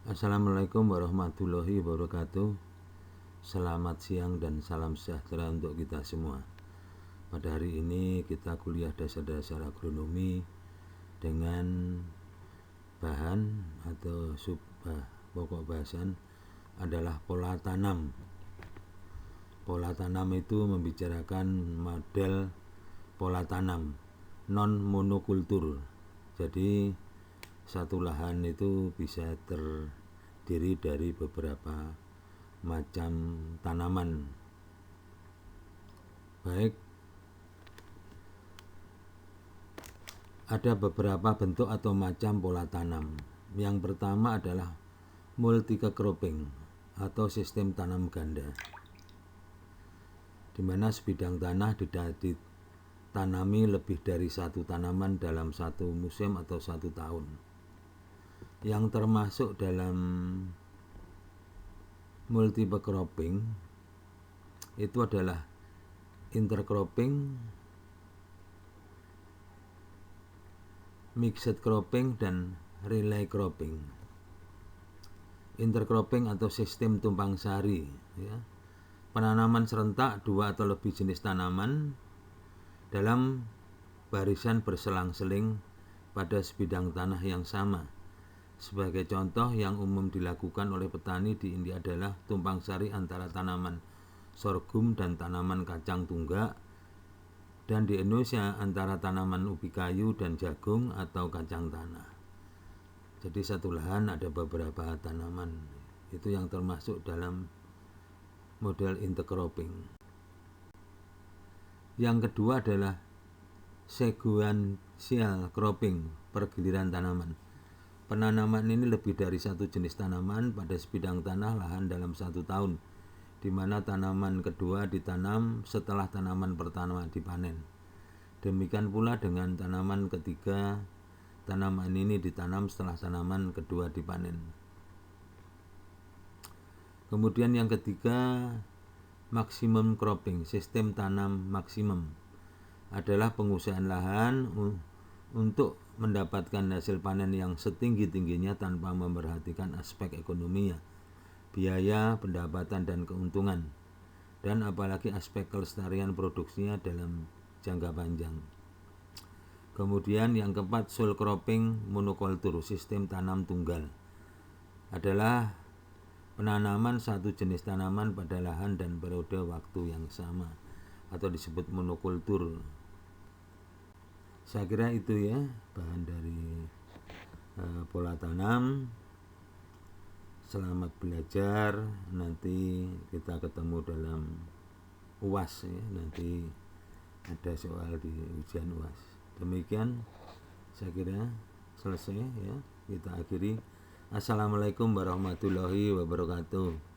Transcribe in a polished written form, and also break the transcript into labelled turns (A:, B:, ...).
A: Assalamualaikum warahmatullahi wabarakatuh. Selamat siang dan salam sejahtera untuk kita semua. Pada hari ini kita kuliah dasar-dasar agronomi dengan bahan atau pokok bahasan adalah pola tanam. Pola tanam itu membicarakan model pola tanam non monokultur. Jadi satu lahan itu bisa terdiri dari beberapa macam tanaman. Baik, ada beberapa bentuk atau macam pola tanam. Yang pertama adalah multi-cropping atau sistem tanam ganda, di mana sebidang tanah ditanami lebih dari satu tanaman dalam satu musim atau satu tahun. Yang termasuk dalam multiple cropping itu adalah intercropping, mixed cropping, dan relay cropping. Intercropping atau sistem tumpang sari, ya. Penanaman serentak dua atau lebih jenis tanaman dalam barisan berselang-seling pada sebidang tanah yang sama. Sebagai contoh yang umum dilakukan oleh petani di India adalah tumpang sari antara tanaman sorghum dan tanaman kacang tunggak, dan di Indonesia antara tanaman ubi kayu dan jagung atau kacang tanah. Jadi satu lahan ada beberapa tanaman, itu yang termasuk dalam model intercropping. Yang kedua adalah sequential cropping, pergiliran tanaman. Penanaman ini lebih dari satu jenis tanaman pada sebidang tanah lahan dalam satu tahun, di mana tanaman kedua ditanam setelah tanaman pertama dipanen. Demikian pula dengan tanaman ketiga, tanaman ini ditanam setelah tanaman kedua dipanen. Kemudian yang ketiga, maximum cropping, sistem tanam maksimum, adalah pengusahaan lahan untuk mendapatkan hasil panen yang setinggi-tingginya tanpa memperhatikan aspek ekonominya, biaya, pendapatan, dan keuntungan, dan apalagi aspek kelestarian produksinya dalam jangka panjang. Kemudian yang keempat, sole cropping monokultur, sistem tanam tunggal, adalah penanaman satu jenis tanaman pada lahan dan periode waktu yang sama, atau disebut monokultur. Saya kira itu ya bahan dari pola tanam. Selamat belajar. Nanti kita ketemu dalam UAS ya. Nanti ada soal di ujian UAS. Demikian saya kira selesai ya. Kita akhiri. Assalamualaikum warahmatullahi wabarakatuh.